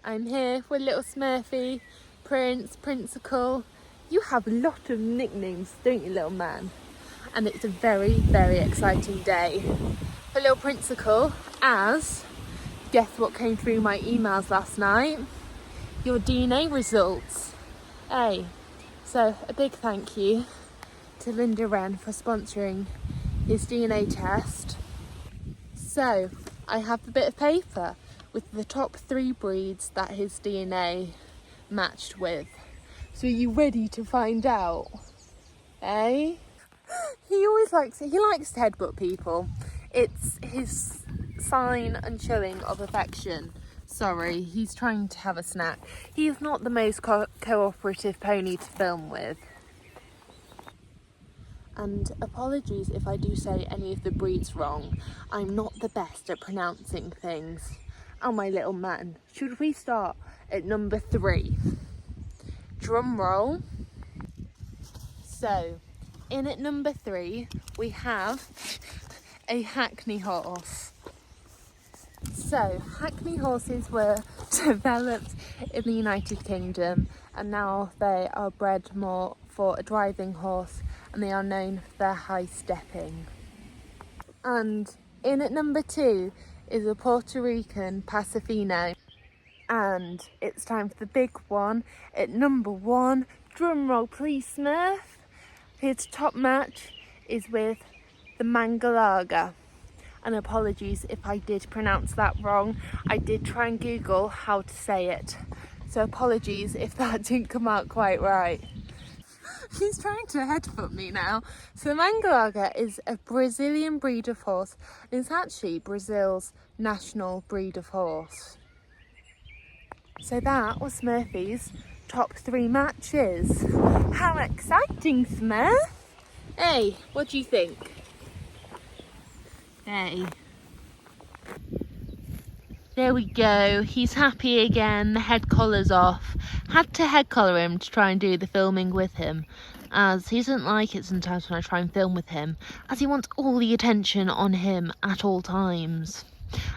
I'm here with little Smurfy, Prince, Princicle. You have a lot of nicknames, don't you, little man? And it's a very, very exciting day for little Princicle, as guess what came through my emails last night? Your DNA results. Hey, so a big thank you to Linda Wren for sponsoring his DNA test. So I have a bit of paper with the top 3 breeds that his DNA matched with. So are you ready to find out? Eh? He likes to headbutt people. It's his sign and showing of affection. Sorry, he's trying to have a snack. He's not the most cooperative pony to film with. And apologies if I do say any of the breeds wrong. I'm not the best at pronouncing things. Oh, my little man. Should we start at number 3? Drum roll. So, in at number 3, we have a Hackney horse. So, Hackney horses were developed in the United Kingdom, and now they are bred more for a driving horse, and they are known for their high stepping. And in at number 2 is a Puerto Rican Pasifino. And it's time for the big one. At number 1, drum roll please, Smurf. His top match is with the Mangalaga. And apologies if I did pronounce that wrong. I did try and Google how to say it. So apologies if that didn't come out quite right. He's trying to headbutt me now. So the Mangalaga is a Brazilian breed of horse. And it's actually Brazil's national breed of horse. So that was Smurfy's top 3 matches. How exciting, Smurf! Hey, what do you think? Hey. There we go. He's happy again. The head collar's off. Had to head collar him to try and do the filming with him, as he doesn't like it sometimes when I try and film with him, as he wants all the attention on him at all times.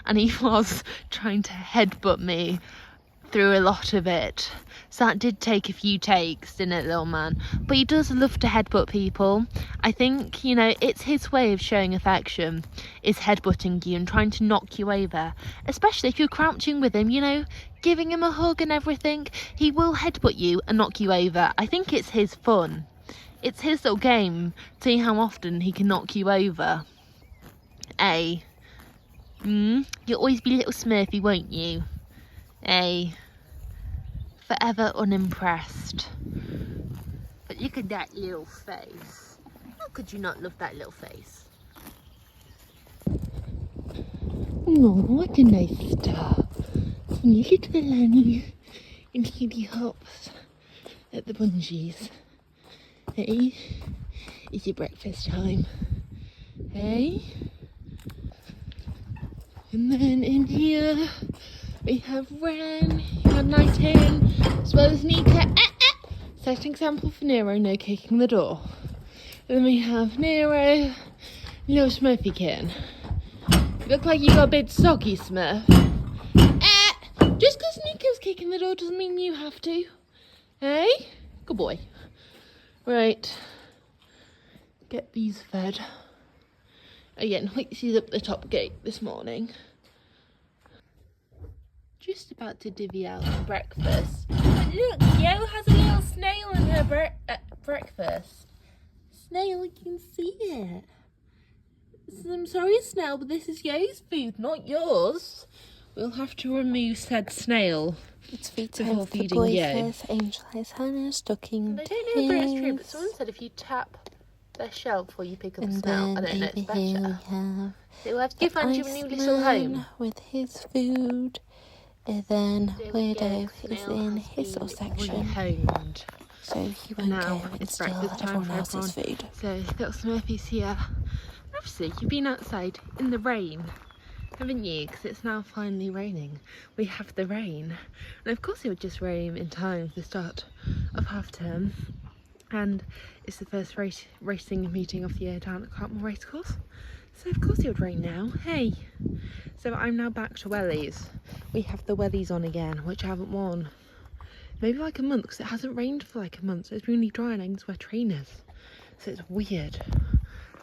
And he was trying to headbutt me through a lot of it. So that did take a few takes, didn't it, little man? But he does love to headbutt people. I think, you know, it's his way of showing affection, is headbutting you and trying to knock you over. Especially if you're crouching with him, you know, giving him a hug and everything. He will headbutt you and knock you over. I think it's his fun. It's his little game. See how often he can knock you over. Eh? You'll always be little Smurfy, won't you? Eh? Forever unimpressed. But look at that little face. How could you not love that little face? Oh, what a nice star. From little Lanny and he hops at the bungees. Hey? Is it breakfast time? Hey? And then in here we have Ren, who had night in, as well as Nika. Set an example for Nero, no kicking the door. Then we have Nero, little Smurfy kitten. You look like you got a bit soggy, Smurf. Just because Nika's kicking the door doesn't mean you have to. Hey? Good boy. Right. Get these fed. Again, Hoitze's up the top gate this morning. Just about to divvy out breakfast. But look, Yo has a little snail in her breakfast. Snail, you can see it. I'm sorry, Snail, but this is Yo's food, not yours. We'll have to remove said snail. It's feed time for the boys. There's Angel has Hannah, Stocking. I don't know if it's true, but someone said if you tap their shell before you pick up a snail, I don't know, it's better. So we'll have to find you a new little home. With his food. And then Freyday is in his little section. Rehomed. So he won't now go. it's still breakfast time everyone for else's everyone. food. So little Smurfy's here. Obviously, you've been outside in the rain, haven't you? Because it's now finally raining. We have the rain. And of course it would just rain in time for the start of half term. And it's the first racing meeting of the year down at Cartmel Racecourse. So of course it would rain now. Hey. So I'm now back to wellies. We have the wellies on again, which I haven't worn maybe like a month because it hasn't rained for like a month. So it's really dry and I can just wear trainers. So it's weird.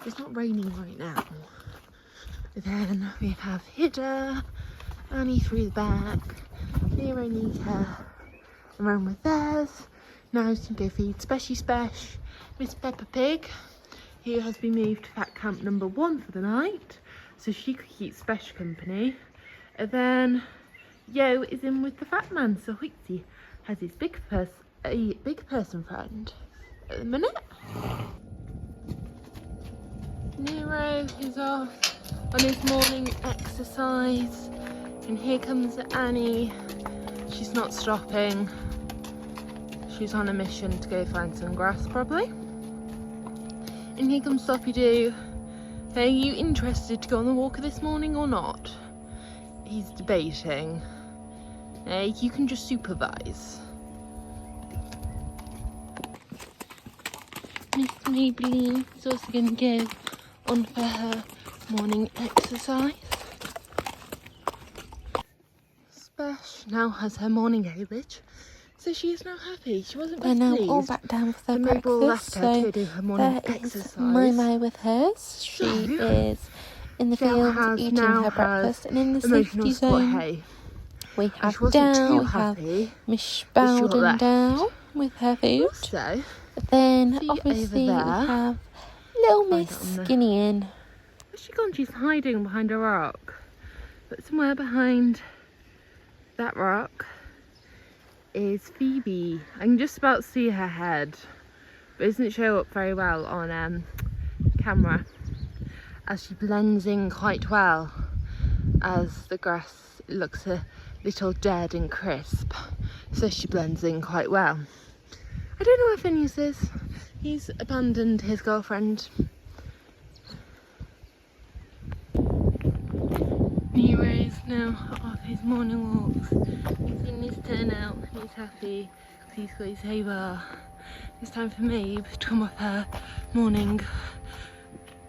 It's not raining right now. Then we have Hidda, Annie through the back, Nero, Nika, and round with theirs. Now we can go feed Speshy Spesh, Miss Peppa Pig, who has been moved to fat camp number 1 for the night, so she could keep Spesh company. And then Yo is in with the fat man, so Hoitze has his big person friend at the minute. Nero is off on his morning exercise, and here comes Annie. She's not stopping. She's on a mission to go find some grass probably. And here comes Sloppy Doo. Are you interested to go on the walker this morning or not? He's debating. Hey, you can just supervise. Miss Maybelline is also going to go on for her morning exercise. Spesh now has her morning Amish, so she is now happy. She wasn't best They're now pleased. all back down for their The Mabel breakfast, left her to so go do her morning there exercise. is Mai with hers. She is in the field eating her breakfast, and in the safety zone Hay. we And have she wasn't Dow, too we have happy Miss that she got Bowden left. down with her food. Also, Then see obviously we over there. have little Find Miss it on the- Skinny in. Where's she gone? She's hiding behind a rock. But somewhere behind that rock is Phoebe. I can just about see her head, but it doesn't show up very well on camera, as she blends in quite well as the grass looks a little dead and crisp, so she blends in quite well. I don't know where Phineas is. He's abandoned his girlfriend. Nero is now off his morning walks. He's in his turn out and he's happy because he's got his hay bar. It's time for Mabe to come off her morning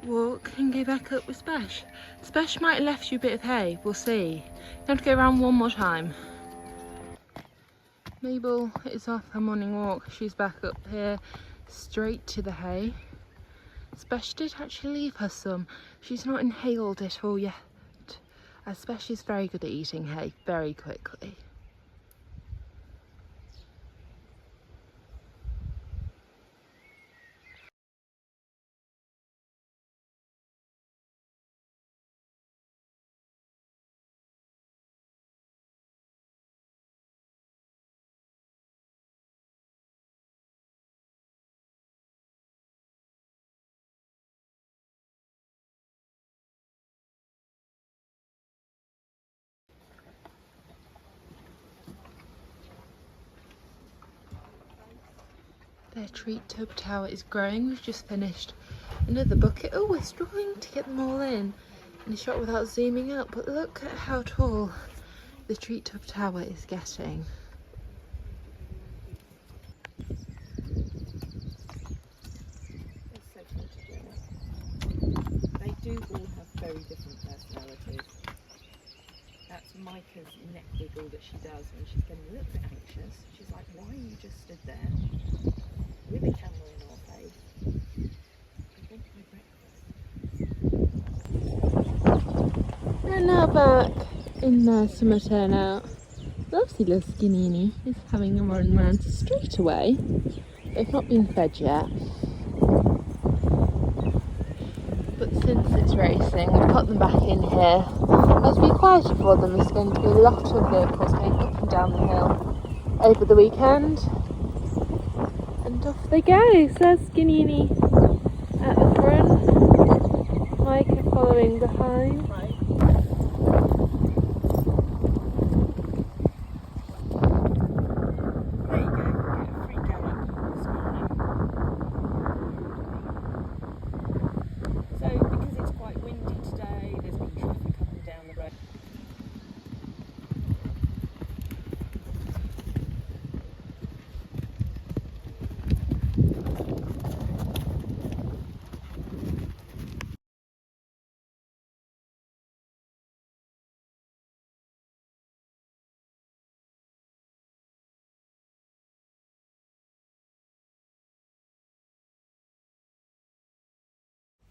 walk and go back up with Spesh. Spesh might have left you a bit of hay, we'll see. You have to go around one more time. Mabel is off her morning walk. She's back up here straight to the hay. Spesh did actually leave her some. She's not inhaled it all yet. As Spesh is very good at eating hay very quickly. Their treat tub tower is growing. We've just finished another bucket. Oh, we're struggling to get them all in a shot without zooming out, but look at how tall the treat tub tower is getting. It's so photogenic. They do all have very different personalities. That's Micah's neck wiggle that she does when she's getting a little bit anxious. She's like, why are you just stood there with a camera in our face? I want my breakfast. We're now back in their summer turnout. Lovely little skinny is having a run around straight away. They've not been fed yet. But since it's racing, we've put them back in here. As we quieter for them, there's going to be a lot of vehicles going up and down the hill over the weekend. And off they go. So there's Skinny at the front, Micah following behind.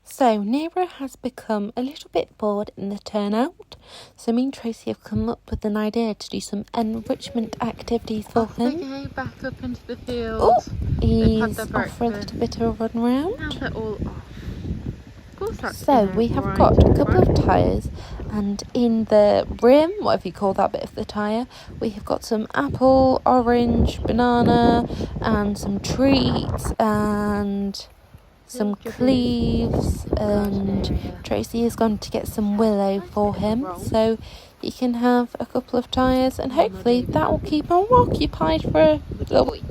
So Nero has become a little bit bored in the turnout, so me and Tracy have come up with an idea to do some enrichment activities for him. They go back up into the field. Oh, They've had he's their off for a breakfast. little bit of a run round. Now they're all off. Of course that's So we have got a couple of tyres, and in the rim, whatever you call that bit of the tyre, we have got some apple, orange, banana, and some treats, and some cleaves, and Tracy has gone to get some willow for him, so he can have a couple of tyres, and hopefully that will keep him occupied for a little week.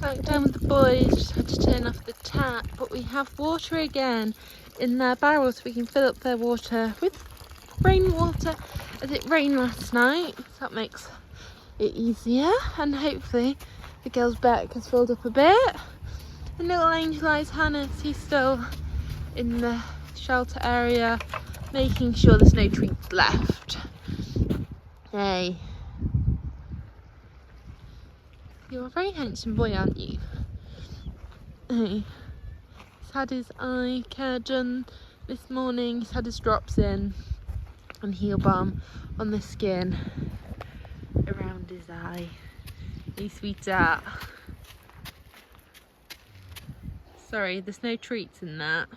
Back down with the boys, just had to turn off the tap, but we have water again in their barrels, so we can fill up their water with rainwater, as it rained last night, so that makes it easier, and hopefully the girl's back has filled up a bit. And little Angel Eyes Hannah, he's still in the shelter area, making sure there's no treats left. Hey. You're a very handsome boy, aren't you? Hey. He's had his eye care done this morning. He's had his drops in and heel balm on the skin around his eye. Hey, sweetheart. Sorry, there's no treats in that.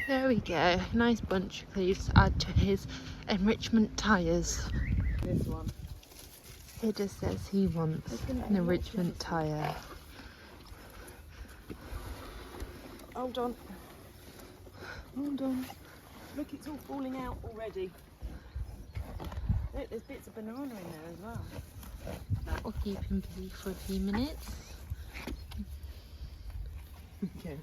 There we go, nice bunch of cleaves to add to his enrichment tyres. This one. It just says he wants an enrichment tyre. Hold on. Hold on. Look, it's all falling out already. Look, there's bits of banana in there as well. That will keep him busy for a few minutes. Okay.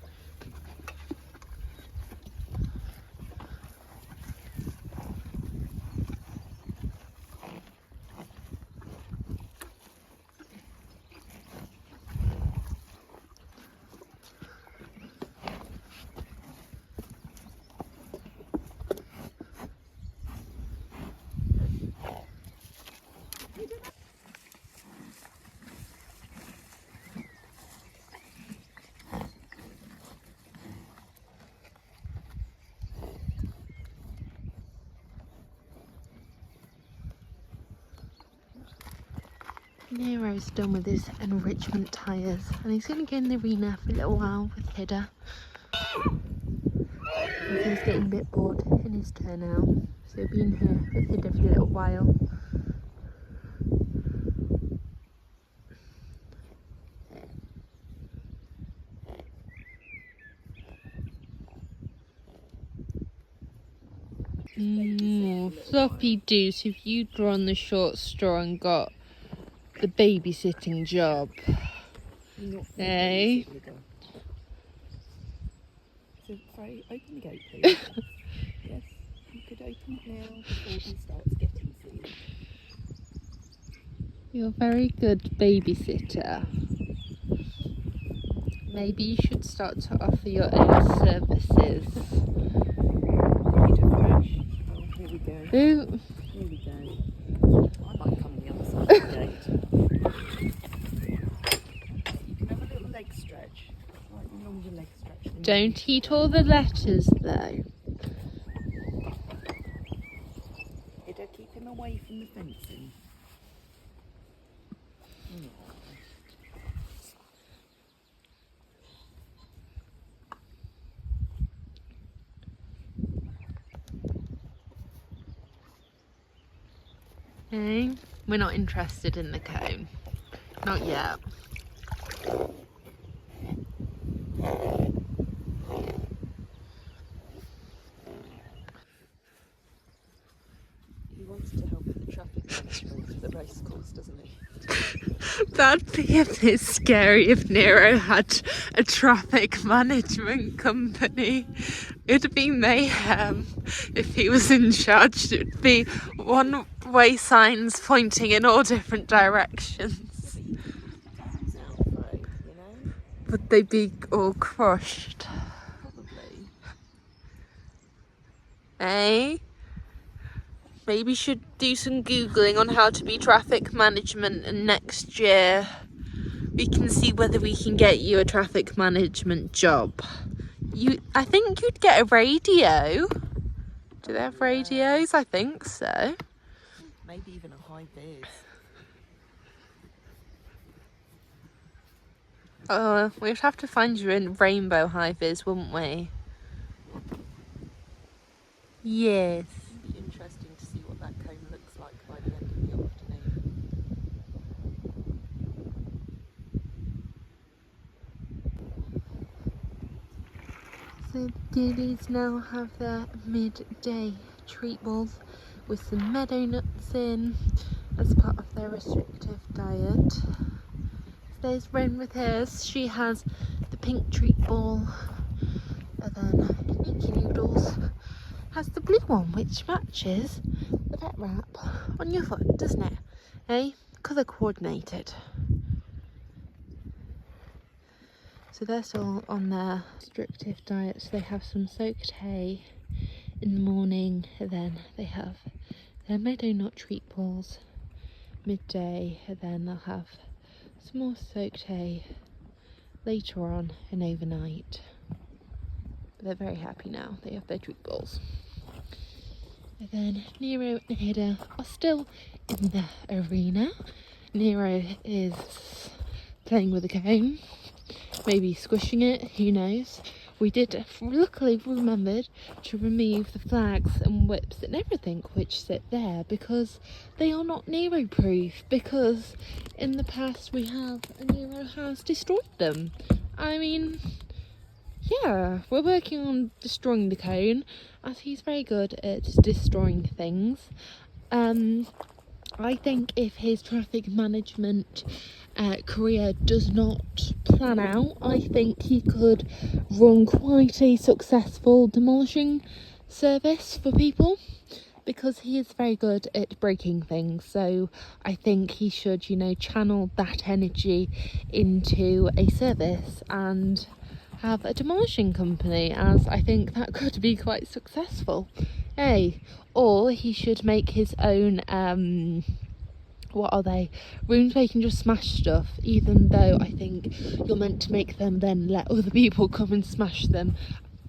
Nero's done with his enrichment tyres and he's going to go in the arena for a little while with Hidda. He's getting a bit bored in his turn now, so he'll be in here with Hidda for a little while. Floppy Deuce, if you'd drawn the short straw and got the babysitting job. Hey? So, Frey, open the gate, please. Yes, you could open it now before he starts getting silly. You're a very good babysitter. Maybe you should start to offer your own services. Need a crash? Oh, here we go. Ooh. Here we go. I might come on the other side of the gate. You can have a little leg stretch. Slightly longer leg stretch. Don't eat all the letters though. It'll keep him away from the fencing. Hey, we're not interested in the cone. Not yet. He wants to help with the traffic management for the race course, doesn't he? That'd be a bit scary if Nero had a traffic management company. It'd be mayhem if he was in charge. It'd be one-way signs pointing in all different directions. Would they be all crushed? Probably. Eh? Maybe you should do some Googling on how to be traffic management, and next year we can see whether we can get you a traffic management job. I think you'd get a radio. Do they have radios? I think so. Maybe even a high vis. Oh, we'd have to find you a rainbow high vis, wouldn't we? Yes. It'd be interesting to see what that cone looks like by the end of the afternoon. So Dillies now have their midday treat balls with some meadow nuts in as part of their restrictive diet. There's Ren with hers. She has the pink treat ball, and then Nikki Noodles has the blue one, which matches the pet wrap on your foot, doesn't it? Eh? Colour coordinated. So they're still on their restrictive diet, so they have some soaked hay in the morning, and then they have their meadow nut treat balls midday, and then they'll have some more soaked hay later on and overnight. But they're very happy now, they have their treat balls. And then Nero and Hidda are still in the arena. Nero is playing with a cone, maybe squishing it, who knows. We did luckily remembered to remove the flags and whips and everything which sit there, because they are not Nero proof, because in the past Nero has destroyed them. I mean, yeah, we're working on destroying the cone, as he's very good at destroying things. I think if his traffic management career does not plan out, I think he could run quite a successful demolishing service for people, because he is very good at breaking things. So I think he should, channel that energy into a service and have a demolishing company, as I think that could be quite successful. Hey, or he should make his own what are they? Rooms where you can just smash stuff, even though I think you're meant to make them then let other people come and smash them.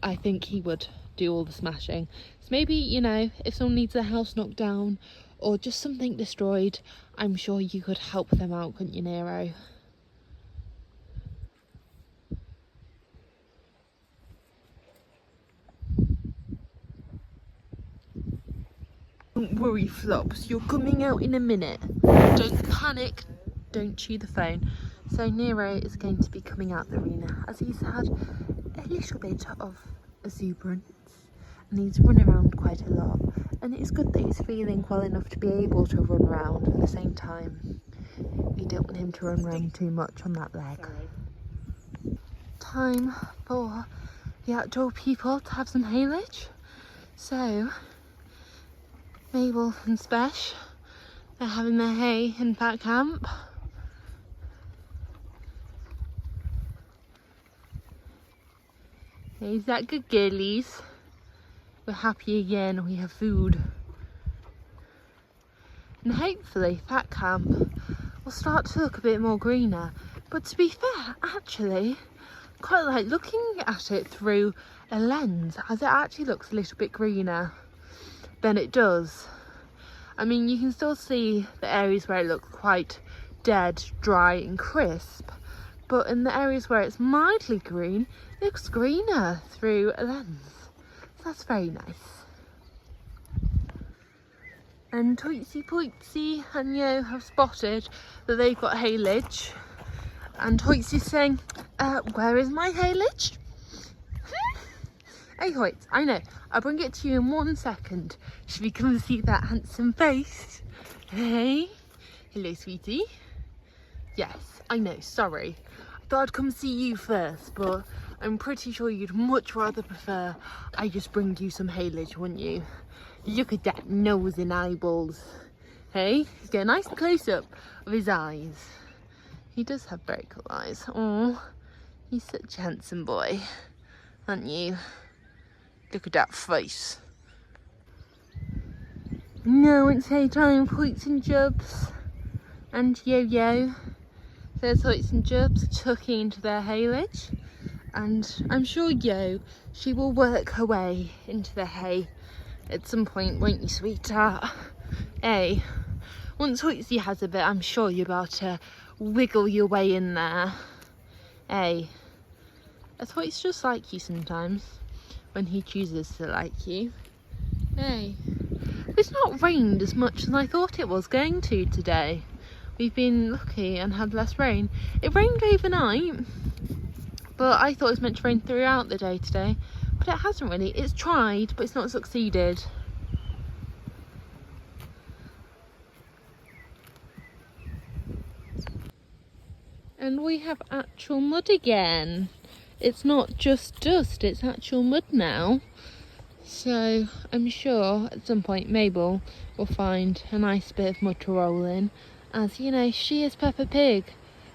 I think he would do all the smashing. So maybe, if someone needs their house knocked down, or just something destroyed, I'm sure you could help them out, couldn't you, Nero? Don't worry, Flops, you're coming out in a minute. Don't panic, don't chew the phone. So Nero is going to be coming out the arena as he's had a little bit of exuberance and he's run around quite a lot, and it's good that he's feeling well enough to be able to run around. At the same time, we don't want him to run around too much on that leg. Time for the outdoor people to have some haylage. So Mabel and Spesh, they're having their hay in back camp. Is that good, girlies? We're happy again, we have food. And hopefully Fat Camp will start to look a bit more greener. But to be fair, actually, I quite like looking at it through a lens, as it actually looks a little bit greener than it does. I mean, you can still see the areas where it looks quite dead, dry and crisp, but in the areas where it's mildly green, it looks greener through a lens. So that's very nice. And Hoitze Potise and Yo have spotted that they've got haylage, and Hoitze's saying, where is my haylage? Hey Hoitze, I know, I'll bring it to you in 1 second. Should we come and see that handsome face? Hey, hello sweetie. Yes, I know, sorry. I thought I'd come see you first, but I'm pretty sure you'd much rather prefer I just bring you some haylage, wouldn't you? Look at that nose and eyeballs. Hey, he's got a nice close-up of his eyes. He does have very cool eyes. Oh, he's such a handsome boy, aren't you? Look at that face. Now it's hay time for Hoitze and Jubs and Yo-Yo. There's Hoitze and Jubs tucking into their haylage, and I'm sure Yo, she will work her way into the hay at some point, won't you, sweetheart? Hey, once Hoitze has a bit, I'm sure you're about to wiggle your way in there. Hey, Hoitze just like you sometimes, when he chooses to like you. Hey, it's not rained as much as I thought it was going to today. We've been lucky and had less rain. It rained overnight, but I thought it was meant to rain throughout the day today, but it hasn't really. It's tried, but it's not succeeded. And we have actual mud again. It's not just dust, it's actual mud now. So I'm sure at some point Mabel will find a nice bit of mud to roll in, as you know, she is Peppa Pig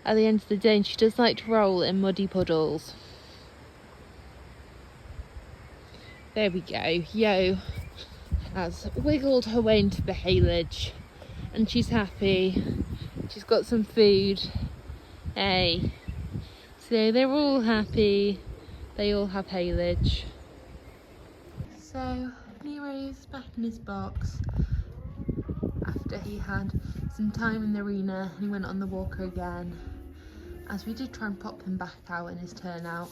at the end of the day, and she does like to roll in muddy puddles. There we go. Yo has wiggled her way into the haylage and she's happy. She's got some food. Hey, so they're all happy. They all have haylage. So Nero's back in his box after he had some time in the arena. He went on the walker again, as we did try and pop him back out in his turnout,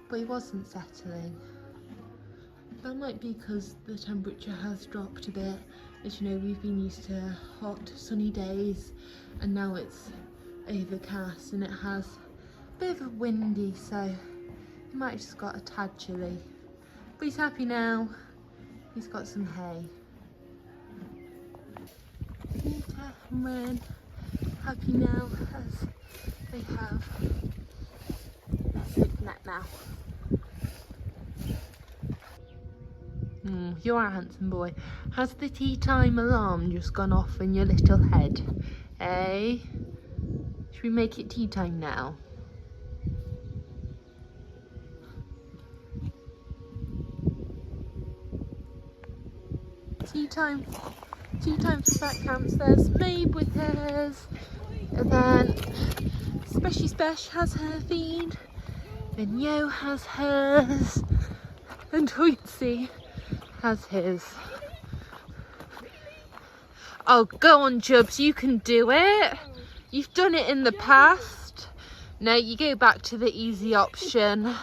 but he wasn't settling. That might be because the temperature has dropped a bit. As you know, we've been used to hot sunny days, and now it's overcast and it has a bit of a windy, so he might have just got a tad chilly. But he's happy now. He's got some hay. Peter and Ren happy now as they have their sleep net now. You're a handsome boy. Has the tea time alarm just gone off in your little head? Eh? Should we make it tea time now? Tea time for Fat Camps. There's Mabe with hers, and then Speshy Spesh has her feed, then Yo has hers, and Hoitze has his. Oh, go on, Jubs, you can do it. You've done it in the past. No, you go back to the easy option.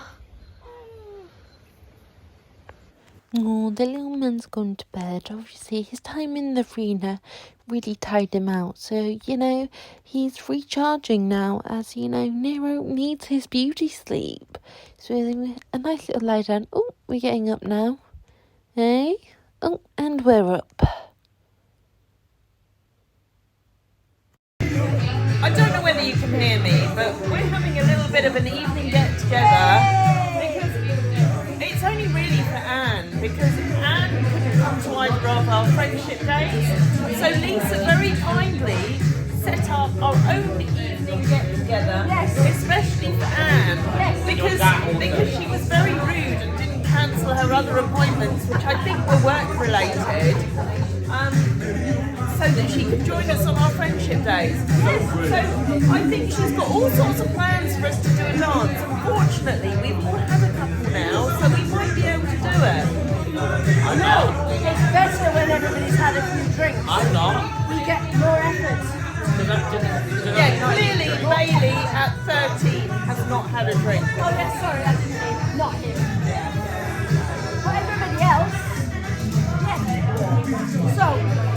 Oh, the little man's gone to bed. Obviously, his time in the arena really tired him out. So, you know, he's recharging now as, you know, Nero needs his beauty sleep. So, a nice little lie down. Oh, we're getting up now. Hey? Oh, and we're up. I don't know whether you can hear me, but we're having a little bit of an evening get together because it's only really for Anne, because Anne couldn't come to either of our friendship days. So Lisa very kindly set up our own evening get together, especially for Anne, because she was very rude and didn't cancel her other appointments, which I think were work related. So that she could join us on our friendship days. So I think she's got all sorts of plans for us to do a dance. Unfortunately, we've all had a couple now, so we might be able to do it. I know. It's better when everybody's had a few drinks. I'm not. We get more effort. Yeah, clearly Bailey at 13 has not had a drink. Oh yes, sorry, I didn't mean not him. But everybody else. Yes. So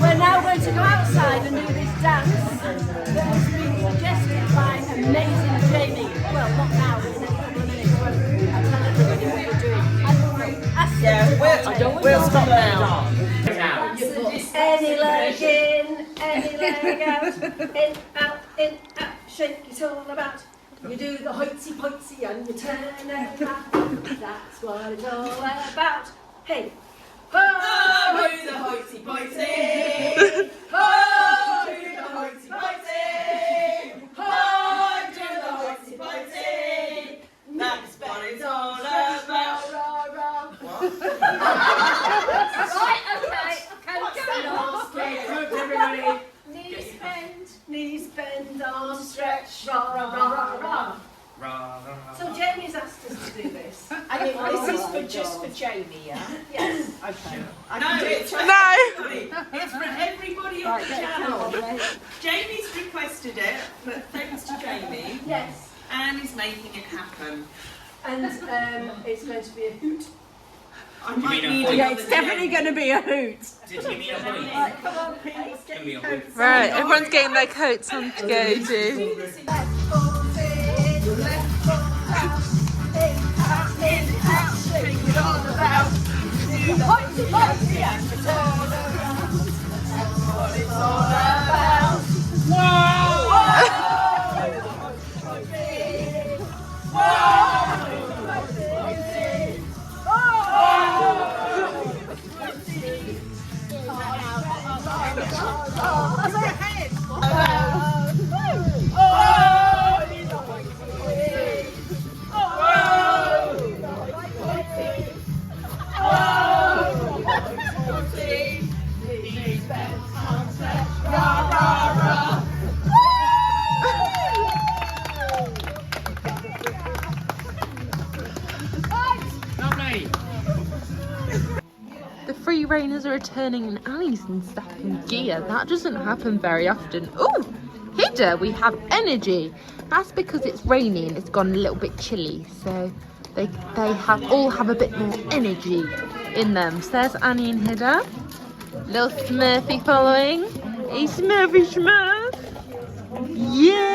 we're now going to go outside and do this dance that has been suggested by amazing Jamie. Well, not now, but in a couple of minutes. I'll tell everybody what we're doing. We'll stop now. Any leg in, any leg out, in, out, shake it all about. You do the hoitze potise and you turn it around. That's what it's all about. Hey, ho, Oh, do the hoitze potise. ho, Do the hoitze potise. Oh, do the hoitze potise. That's what it's all about. Right, okay. Everybody. Knees bend, arms stretch, rah, rah, rah, rah. So Jamie's asked us to do this. And this is just for Jamie, yeah? Yes. Okay. No. It's for everybody on the channel. Jamie's requested it, but thanks to Jamie, Yes. Anne is making it happen. And it's going to be a hoot. I might need Yeah, another definitely going to be a hoot. Did you mean a point? Right, come on, please. Can be a point. Right, everyone's getting their coats on to go to. Left foot in, left foot out. In, out, shake it all about. Do the hoitze potise and you turn around. That's what it's all about. Lovely. The free rainers are returning and Annie's in stuff in gear. That doesn't happen very often. Oh, Hidda, we have energy. That's because it's rainy and it's gone a little bit chilly. So they all have a bit more energy in them. So there's Annie and Hidda. Little Smurfy following. Hey Smurfy Smurf. Yeah.